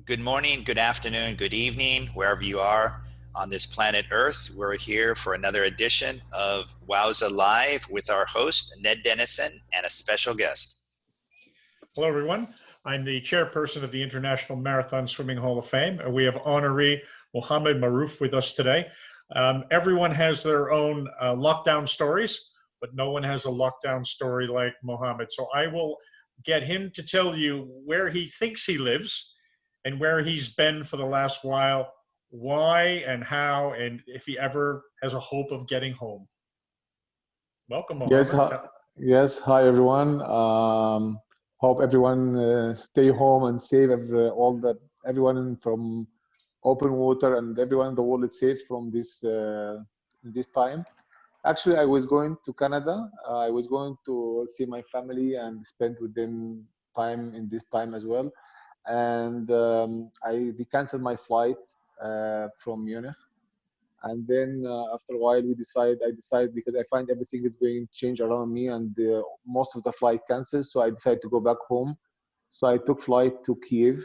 Good morning, good afternoon, good evening, wherever you are on this planet Earth. We're here for another edition of WOWSA Live with our host, Ned Denison, and a special guest. Hello, everyone. I'm the chairperson of the International Marathon Swimming Hall of Fame. We have honoree Mohamed Marouf with us today. Everyone has their own lockdown stories, but no one has a lockdown story like Mohamed. So I will get him to tell you where he thinks he lives and where he's been for the last while, why and how, and if he ever has a hope of getting home. Welcome, Mohamed. Yes, hi everyone. Hope everyone stay home and safe. Everyone from open water and everyone in the world is safe from this time. Actually, I was going to Canada. I was going to see my family and spend with them time in this time as well. And they canceled my flight from Munich. And then after a while, I decided because I find everything is going to change around me and most of the flight canceled. So I decided to go back home. So I took flight to Kiev,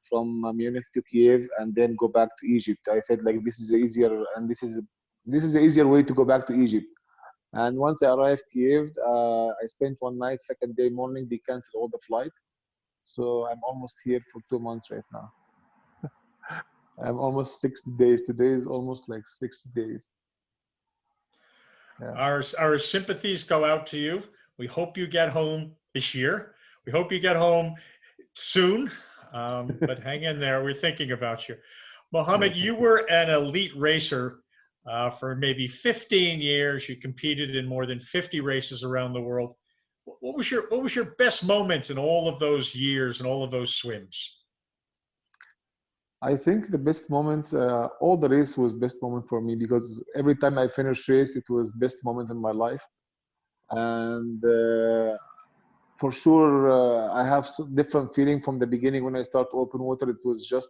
from Munich to Kiev, and then go back to Egypt. I said like, this is easier, and this is the easier way to go back to Egypt. And once I arrived Kiev, I spent one night, second day morning, they canceled all the flight. So I'm almost here for 2 months right now. I'm almost 60 days. Today is almost like 60 days. Yeah. Our sympathies go out to you. We hope you get home this year. We hope you get home soon, but hang in there. We're thinking about you. Mohamed, you were an elite racer for maybe 15 years. You competed in more than 50 races around the world. What was your best moment in all of those years and all of those swims? I think the best moment, all the race was best moment for me because every time I finished race, it was best moment in my life. And for sure, I have different feeling from the beginning when I start open water. It was just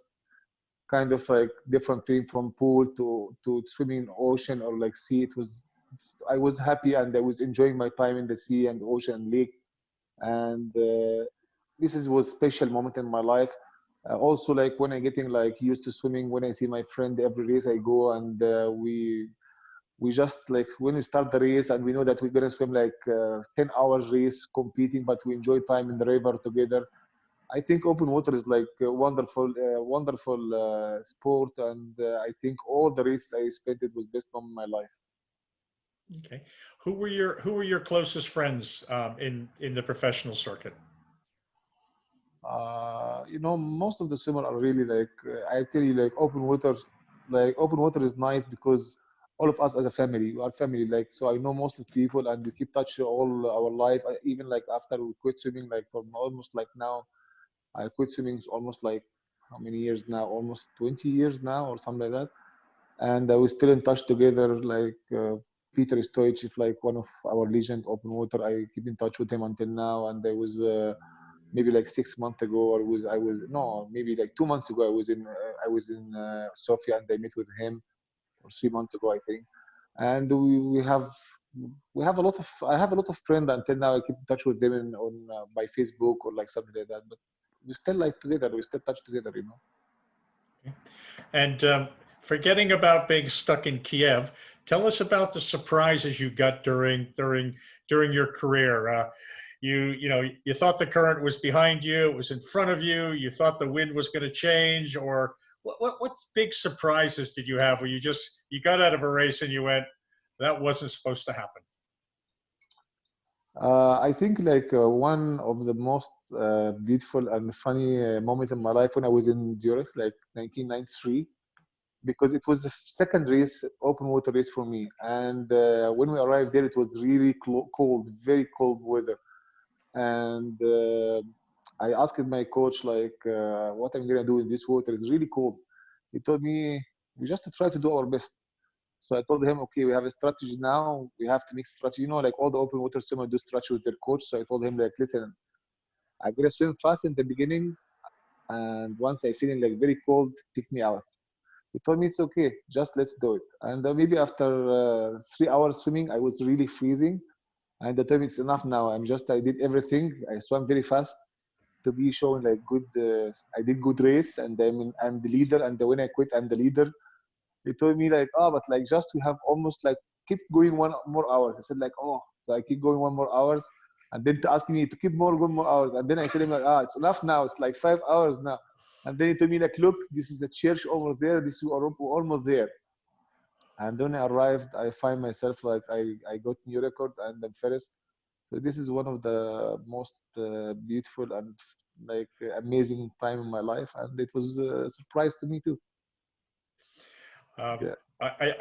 kind of like different feeling from pool to swimming in ocean or like sea. I was happy and I was enjoying my time in the sea and ocean and lake. And was special moment in my life. Also, like when I'm getting like used to swimming, when I see my friend every race I go, and we just like when we start the race and we know that we're gonna swim like 10 hours race competing, but we enjoy time in the river together. I think open water is like a wonderful sport, and I think all the races I spent it was best moment of my life. Okay, who were your closest friends in the professional circuit? Most of the swimmer are really like I tell you, like open water is nice because all of us as a family, we are family. Like, so I know most of the people and we keep touch all our life. Even like after we quit swimming, like from almost like now, I quit swimming almost like how many years now? Almost 20 years now or something like that. And we're still in touch together. Like Peter Stoichkov, like one of our legend open water. I keep in touch with him until now. And I was maybe like 6 months ago, maybe like 2 months ago, I was in Sofia and I met with him, or 3 months ago, I think. And we have I have a lot of friends until now. I keep in touch with them on by Facebook or like something like that. But we still like together. We still touch together, you know. Okay. And forgetting about being stuck in Kiev, tell us about the surprises you got during your career. You thought the current was behind you, it was in front of you, you thought the wind was going to change, or what big surprises did you have where you got out of a race and you went, that wasn't supposed to happen? I think like one of the most beautiful and funny moments in my life when I was in Zurich, like 1993, because it was the second race, open water race for me. And when we arrived there, it was really cold, very cold weather. And I asked my coach like, what I'm gonna do in this water is really cold. He told me, we just try to do our best. So I told him, okay, we have a strategy now. We have to make strategy. Like all the open water swimmers do strategy with their coach. So I told him like, listen, I'm gonna swim fast in the beginning, and once I feeling like very cold, take me out. He told me it's okay, just let's do it. And maybe after 3 hours swimming, I was really freezing. And they told me it's enough now. I did everything. I swam very fast. to be showing like good. I did good race, and I mean I'm the leader, and when I quit, I'm the leader. He told me like, oh, but like just we have almost like keep going 1 more hours. I said like, oh, so I keep going 1 more hours, and then to ask me to keep going more hours, and then I tell him like, ah, it's enough now. It's like 5 hours now, and then he told me like, look, this is a church over there. This we're almost there. And when I arrived, I find myself like I got new record and I'm first. So this is one of the most beautiful and like amazing time in my life, and it was a surprise to me too. Um, Yeah,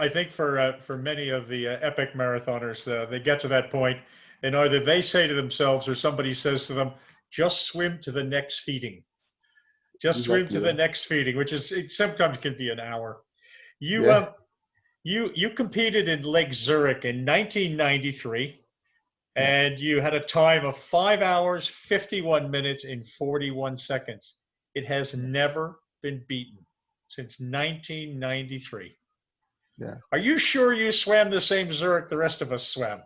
I think for many of the epic marathoners, they get to that point, and either they say to themselves or somebody says to them, "Just swim to the next feeding. Just swim to exactly. the Yeah, next feeding," which is it sometimes can be an hour. You yeah, you competed in Lake Zurich in 1993, yeah. and you had a time of 5 hours, 51 minutes, and 41 seconds. It has Yeah. never been beaten since 1993. Yeah. Are you sure you swam the same Zurich the rest of us swam?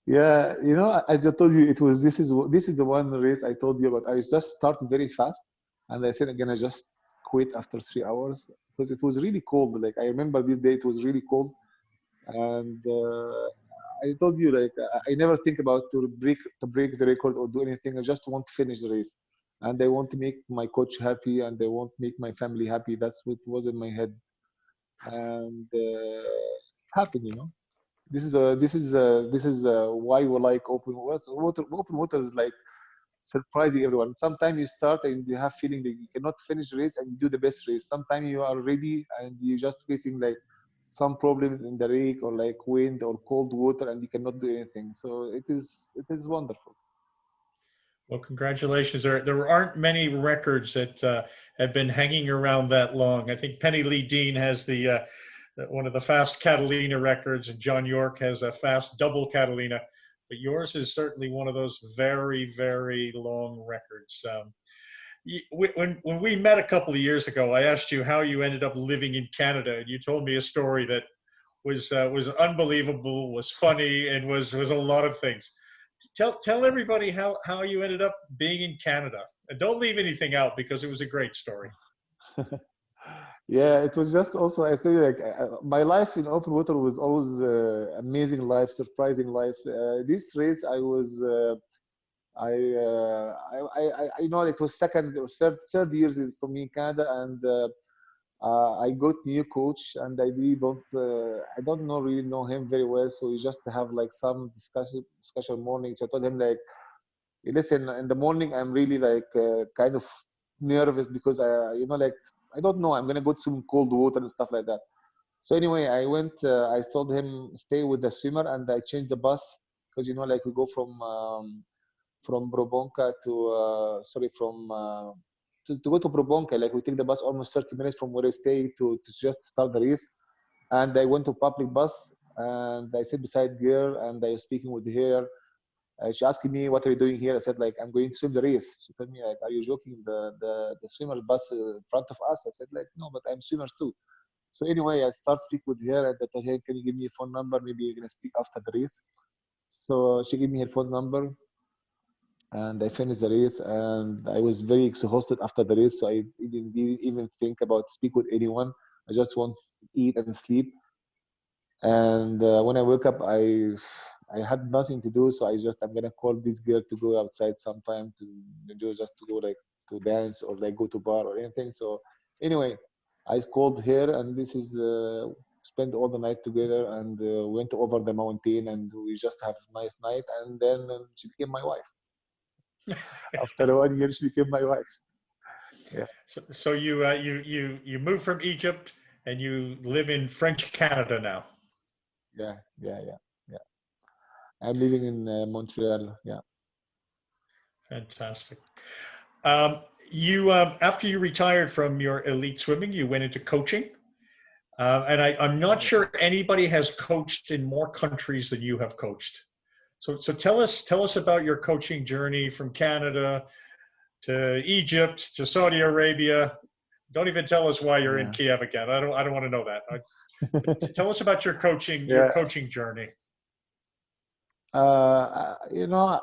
Yeah, you know, as I told you, it was this is the one race I told you about. I just started very fast, and I said I'm gonna just quit after 3 hours because it was really cold. Like I remember this day, it was really cold, and I told you like I never think about to break the record or do anything. I just want to finish the race, and I want to make my coach happy, and I want to make my family happy. That's what was in my head, and it happened, you know. This is why we like open water is like surprising everyone. Sometimes you start and you have feeling that you cannot finish the race and you do the best race. Sometimes you are ready and you just facing like some problem in the lake or like wind or cold water and you cannot do anything. So it is wonderful. Well, congratulations. There aren't many records that have been hanging around that long. I think Penny Lee Dean has one of the fast Catalina records, and John York has a fast double Catalina. But yours is certainly one of those very, very long records. When we met a couple of years ago, I asked you how you ended up living in Canada, and you told me a story that was unbelievable, was funny, and was a lot of things. Tell everybody how you ended up being in Canada, and don't leave anything out because it was a great story. Yeah, it was just also I tell you like my life in open water was always amazing life, surprising life. This race I was I know it was second or third years for me in Canada, and I got new coach, and I don't know really know him very well, so we just have like some discussion mornings. I told him like, listen, in the morning I'm really like kind of nervous because like I don't know, I'm gonna go to some cold water and stuff like that. So anyway, I went. I told him stay with the swimmer, and I changed the bus because like we go from Brobonka to sorry from to go to Brobonka. Like we take the bus almost 30 minutes from where I stay to just start the race. And I went to public bus and I sat beside girl and I was speaking with her. She asked me, "What are you doing here?" I said, "Like I'm going to swim the race." She told me, "Like, are you joking? The swimmer bus in front of us." I said, "Like no, but I'm swimmers too." So anyway, I start speak with her and I told her, "Can you give me your phone number? Maybe you're gonna speak after the race." So she gave me her phone number and I finished the race and I was very exhausted after the race. So I didn't even think about speak with anyone. I just want to eat and sleep. And when I woke up, I had nothing to do. So I'm gonna call this girl to go outside sometime to enjoy, just to go like to dance or like go to bar or anything. So anyway, I called her and this is spent all the night together and went over the mountain and we just have a nice night. And then she became my wife. After 1 year, she became my wife. Yeah, So you moved from Egypt and you live in French Canada now. yeah. I'm living in Montreal. Yeah, Fantastic. Um, you after you retired from your elite swimming, you went into coaching, and I'm not yeah. sure anybody has coached in more countries than you have coached. So tell us about your coaching journey from Canada to Egypt to Saudi Arabia. Don't even tell us why you're in Yeah. Kiev again. I don't want to know that. But tell us about your Yeah. coaching journey. Uh, you know,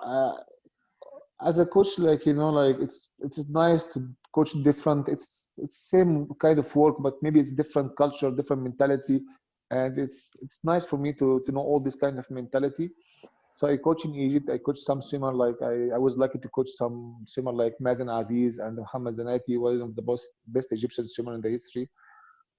as a coach, like, you know, like it's nice to coach different. It's same kind of work, but maybe it's different culture, different mentality, and it's nice for me to know all this kind of mentality. So I coach in Egypt. I coach some swimmer, like I was lucky to coach some swimmer like Mazen Aziz and Mohamed Zanati, one of the best Egyptian swimmer in the history.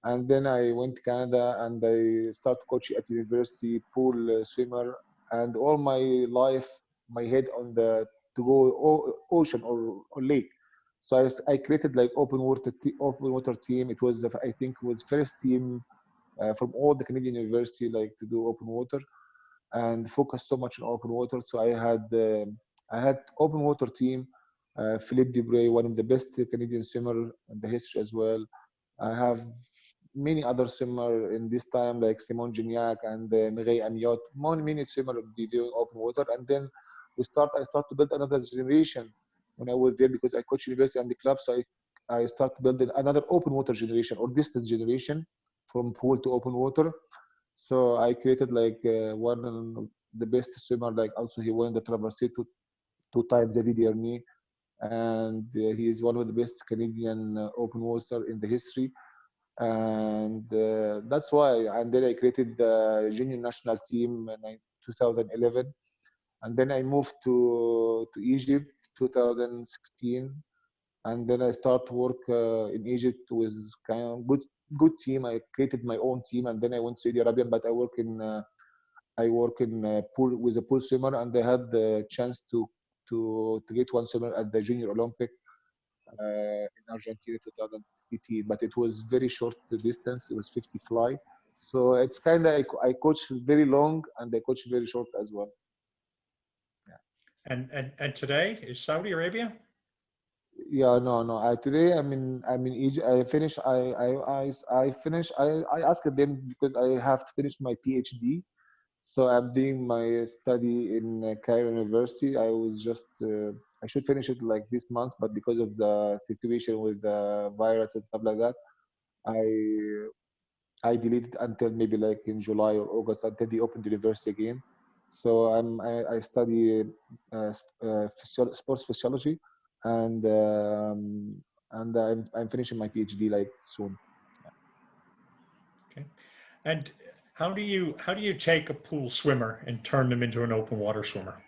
And then I went to Canada and I started coaching at university, pool swimmer, and all my life, my head on the to go ocean or lake. So I created like open water team. It was I think it was first team from all the Canadian university like to do open water and focus so much on open water. So I had open water team, Philippe Dubray, one of the best Canadian swimmer in the history as well. I have many other swimmer in this time like Simon Gignac and Mireille Amiot, many swimmer be doing open water. And then I start to build another generation when I was there because I coach university and the club. So I start building another open water generation or distance generation from pool to open water. So I created like one of the best swimmer. Like also he won the Traversée two times the DDRME, and he is one of the best Canadian open water in the history. And that's why. And then I created the junior national team in 2011, and then I moved to Egypt 2016, and then I start work in Egypt with kind of good team. I created my own team, and then I went to Saudi Arabia. But I work in pool with a pool swimmer, and I had the chance to get one swimmer at the Junior Olympic in Argentina 2018. But it was very short distance. It was 50 fly. So it's kind of I coach very long and I coach very short as well. Yeah. And today is Saudi Arabia? Yeah, no. Today I'm in Egypt. I asked them because I have to finish my PhD. So I'm doing my study in Cairo University. I should finish it like this month, but because of the situation with the virus and stuff like that, I I delayed it until maybe like in July or August until they opened the university again. So I study sports physiology, and I'm finishing my PhD like soon. Okay. And how do you take a pool swimmer and turn them into an open water swimmer?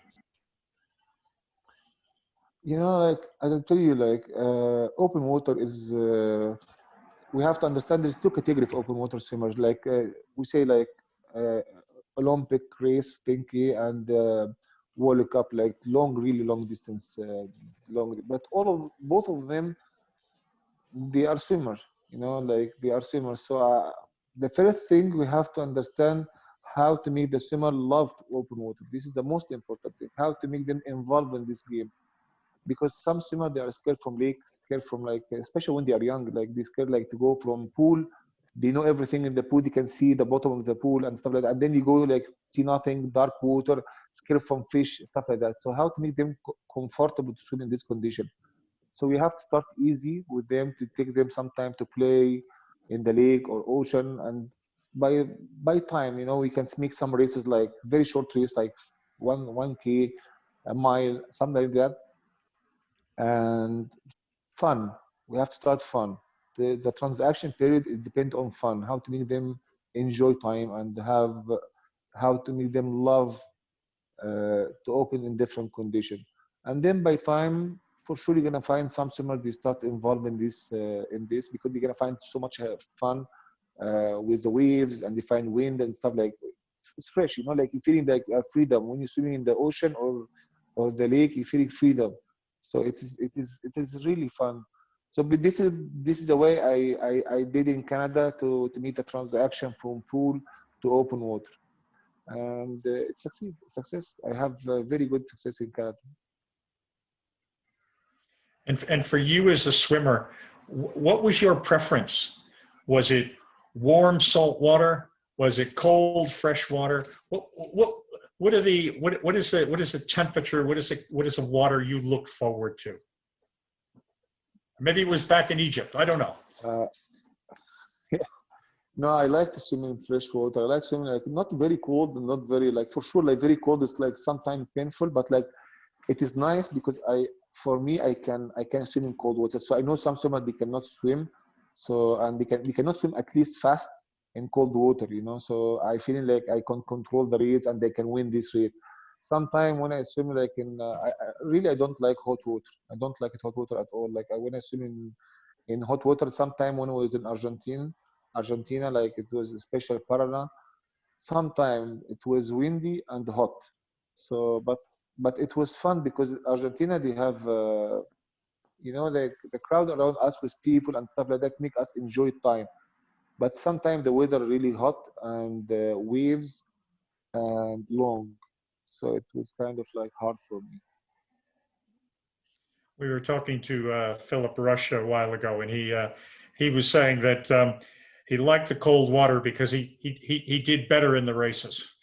You know, like I'll tell you, like open water is. We have to understand there's two categories of open water swimmers. Like we say, like uh, Olympic race, Pinky, and World Cup, like really long distance, long. But both of them, they are swimmers. You know, like they are swimmers. So the first thing we have to understand how to make the swimmer love open water. This is the most important thing. How to make them involved in this game, because some swimmer they are scared from lake, scared from like especially when they are young, like they scared like to go from pool. They know everything in the pool, they can see the bottom of the pool and stuff like that, and then you go like see nothing, dark water, scared from fish, stuff like that. So how to make them comfortable to swim in this condition? So we have to start easy with them, to take them some time to play in the lake or ocean, and by time, you know, we can make some races like very short race like 1K, a mile, something like that. And fun, we have to start fun. The transaction period it depends on fun, how to make them enjoy time and have how to make them love to open in different conditions. And then by time, for sure you're gonna find some swimmer they start involved in this because you're gonna find so much fun with the waves, and they find wind and stuff. Like it's fresh, you know, like you're feeling like freedom when you're swimming in the ocean or the lake. You're feeling freedom. So it is really fun. So but this is the way I did in Canada to meet the transaction from pool to open water, and it success. I have very good success in Canada. And for you as a swimmer, what was your preference? Was it warm salt water? Was it cold fresh water? What is the temperature? What is the water you look forward to? Maybe it was back in Egypt. I don't know. Uh, no, I like to swim in fresh water. I like swimming like not very cold and not very like for sure like very cold. It's like sometimes painful, but like it is nice because for me, I can swim in cold water. So I know some swimmers, they cannot swim. So, and they cannot swim at least fast in cold water, you know. So I feel like I can control the rates and they can win this race. Sometimes when I swim like really I don't like hot water. I don't like it hot water at all. Like when I swim in hot water, sometime when I was in Argentina, like it was a special Paraná. Sometime it was windy and hot. So, but it was fun because Argentina, they have you know, like the crowd around us with people and stuff like that make us enjoy time. But sometimes the weather really hot and waves and long, so it was kind of like hard for me. We were talking to Philip Rush a while ago, and he was saying that he liked the cold water because he did better in the races.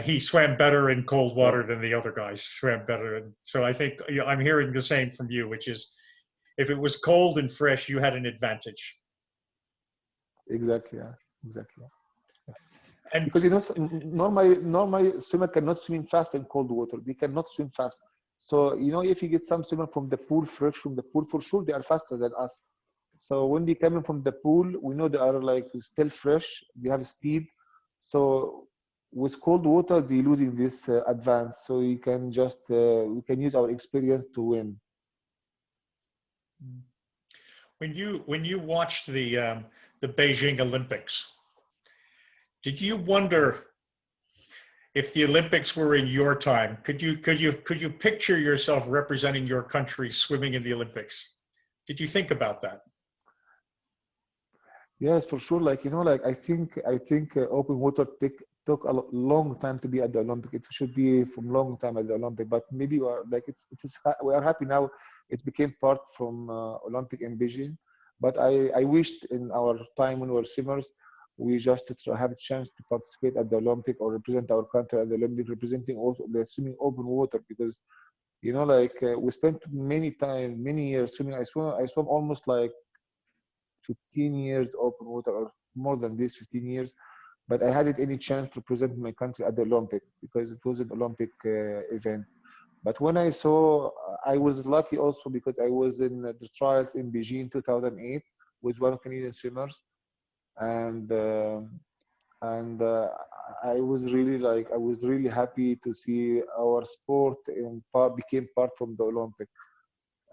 He swam better in cold Yeah, water than the other guys swam better. And so I think, you know, I'm hearing the same from you, which is if it was cold and fresh, you had an advantage. exactly. Yeah, exactly. Yeah. And Because you know, normally swimmer cannot swim fast in cold water. They cannot swim fast. So you know, if you get some swimmer from the pool, fresh from the pool, for sure they are faster than us. So when they come in from the pool, we know they are like still fresh. They have speed. So with cold water, they losing this advance. So you can just we can use our experience to win. when you watched the Beijing Olympics, did you wonder if the Olympics were in your time? Could you picture yourself representing your country swimming in the Olympics? Did you think about that? Yes, for sure. Like you know, like I think open water took a long time to be at the Olympic. It should be from long time at the Olympic, but maybe we are like we are happy now. It became part from Olympic in Beijing. But I wished in our time when we were swimmers, we just to have a chance to participate at the Olympic or represent our country at the Olympic, representing also the swimming open water because you know like we spent many years swimming. I swam almost like 15 years open water or more than this 15 years, but I hadn't any chance to present my country at the Olympic because it was an Olympic event. But when I saw, I was lucky also because I was in the trials in Beijing 2008 with one Canadian swimmers, and and I was really like I was really happy to see our sport in part became part from the Olympic.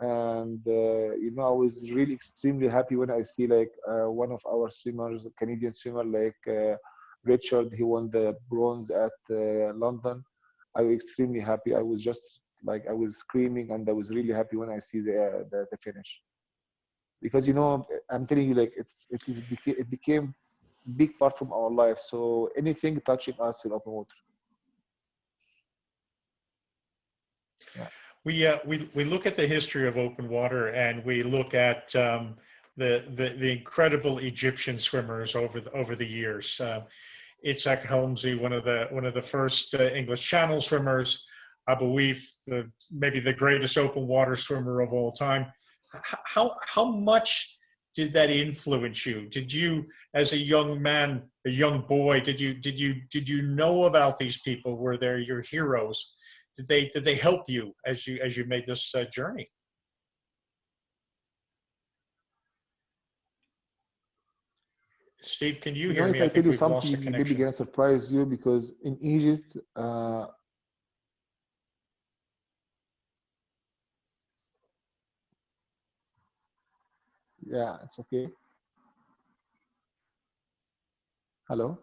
And you know, I was really extremely happy when I see like one of our swimmers, Canadian swimmer like Richard, he won the bronze at London. I was extremely happy. I was just like I was screaming, and I was really happy when I see the finish. Because you know, I'm telling you, like it became big part from our life. So anything touching us in open water. Yeah. We look at the history of open water, and we look at the incredible Egyptian swimmers over the years. Itzhak Helmsy, one of the first English Channel swimmers, Abu Weif, maybe the greatest open water swimmer of all time. How much did that influence you? Did you, as a young man, a young boy, did you know about these people? Were they your heroes? Did they help you as you made this journey? Steve, can you You know, hear if me? I I tell think you we've lost the something, maybe connection. gonna surprise you because in Egypt, yeah, it's okay. Hello,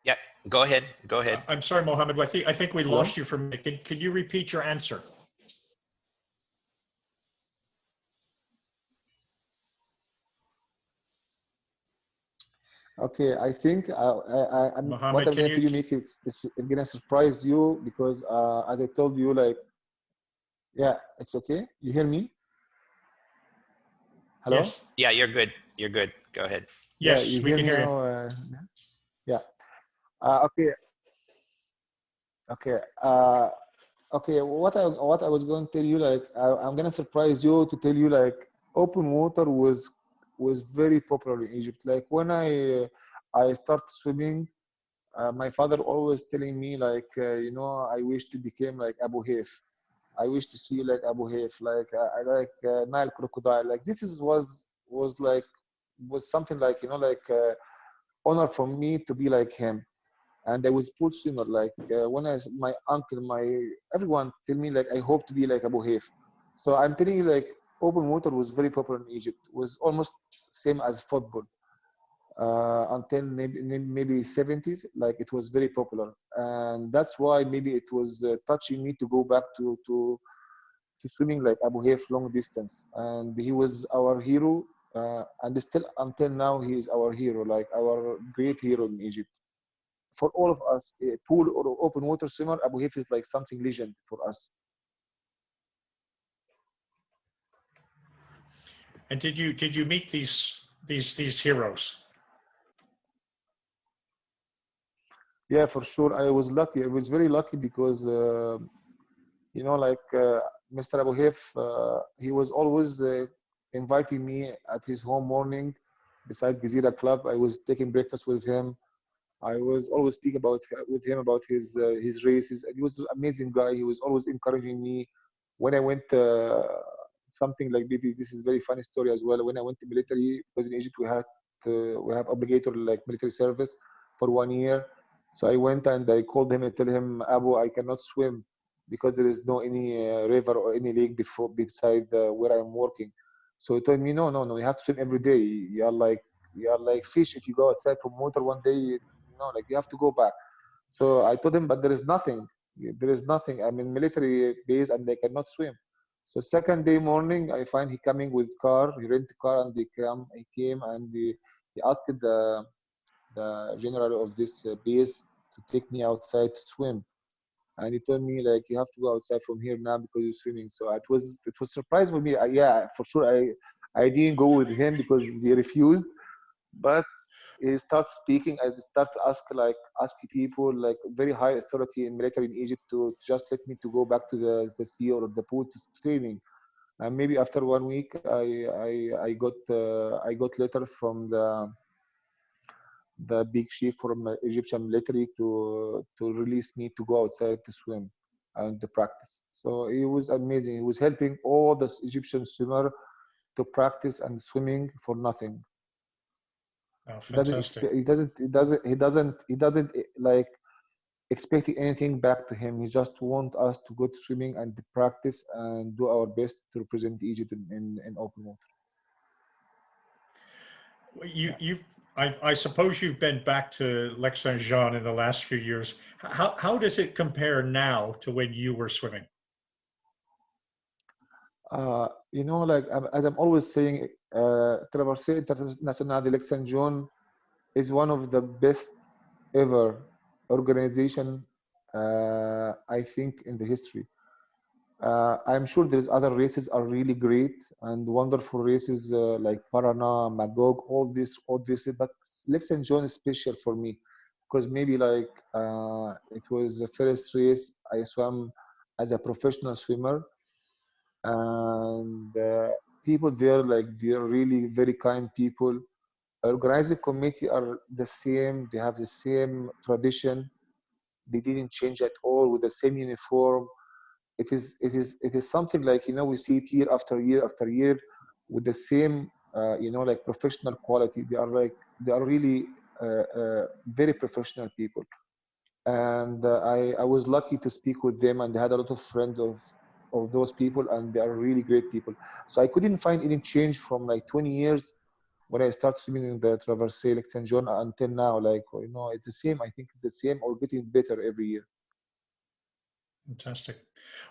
Yeah, go ahead. Go ahead. I'm sorry, Mohammed. I think we hello. lost you for a minute. Could you repeat your answer? Okay, I think what Mohammed, I'm can gonna you? tell you make it is gonna surprise you because as I told you, like, yeah, it's okay. You hear me? Hello? Yes, Yeah, you're good. You're good. Go ahead. Yeah, yes, you we hear can me hear you. now? Yeah. Okay. Okay. Okay. What I was going to tell you, like, I'm gonna surprise you to tell you, like, open water was very popular in Egypt. Like when I started swimming, my father always telling me, like, you know, I wish to become like Abu Haif. I wish to see like Abu Haif, like I like Nile crocodile. Like this is was like was something like like honor for me to be like him. And I was full swimmer. Like when my uncle, my everyone tell me like I hope to be like Abu Haif. So I'm telling you like open water was very popular in Egypt. It was almost same as football until maybe 70s. Like it was very popular, and that's why maybe it was touching me to go back to swimming like Abu Haif long distance. And he was our hero, and still until now he is our hero, like our great hero in Egypt. For all of us, a pool or open water swimmer, Abu Haif is like something legend for us. And did you meet these heroes? Yeah, for sure. I was lucky. I was very lucky because like Mr. Abu Haif, he was always inviting me at his home morning beside Gezira Club. I was taking breakfast with him. I was always speak about with him about his races. He was an amazing guy. He was always encouraging me. When I went something like this is very funny story as well. When I went to military, because in Egypt we have obligatory like military service for 1 year. So I went and I called him and tell him, Abu, I cannot swim because there is no any river or any lake before beside where I'm working. So he told me, no, no, no, you have to swim every day. You are like fish. If you go outside from water one day, like you have to go back. So I told him, but there is nothing. There is nothing. I'm in military base and they cannot swim. So second day morning, I find he coming with car. He rent a car and He came and he asked the general of this base to take me outside to swim. And he told me like you have to go outside from here now because you're swimming. So it was surprise for me. Yeah, for sure. I didn't go with him because he refused, but he starts speaking. I start to ask people like very high authority in military in Egypt to just let me to go back to the sea or the pool to training. And maybe after 1 week, I got letter from the big chief from Egyptian military to release me to go outside to swim and to practice. So it was amazing. He was helping all the Egyptian swimmer to practice and swimming for nothing. Oh, He doesn't fantastic. expect. He doesn't like expecting anything back to him. He just want us to go to swimming and to practice and do our best to represent Egypt in open water. You Yeah. you've I suppose you've been back to Lake Saint Jean in the last few years. How does it compare now to when you were swimming? Like as I'm always saying, Traversée Internationale de Lake Saint John is one of the best ever organization, I think, in the history. I'm sure there's other races are really great and wonderful races like Parana, Magog, all this. But Lake St. John is special for me because maybe like it was the first race I swam as a professional swimmer, and people there like they're really very kind people. Organizing committee are the same. They have the same tradition. They didn't change at all with the same uniform. It is something like we see it year after year after year with the same like professional quality. They are really very professional people. And I was lucky to speak with them, and I had a lot of friends of those people, and they are really great people. So I couldn't find any change from like 20 years when I started swimming in the Traversée Lake Saint John until now. Like it's the same. I think it's the same or getting better every year. Fantastic.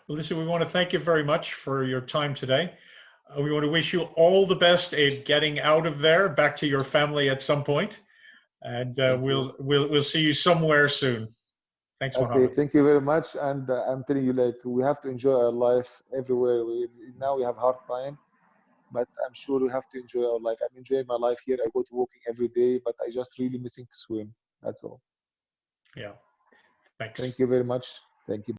Well, listen, we want to thank you very much for your time today. We want to wish you all the best in getting out of there, back to your family at some point, and Thank you. we'll see you somewhere soon. Thanks, Okay, Mohammed. thank you very much. And I'm telling you, like, we have to enjoy our life everywhere. Now we have hard time, but I'm sure we have to enjoy our life. I'm enjoying my life here. I go to walking every day, but I just really missing to swim. That's all. Yeah. Thanks. Thank you very much. Thank you.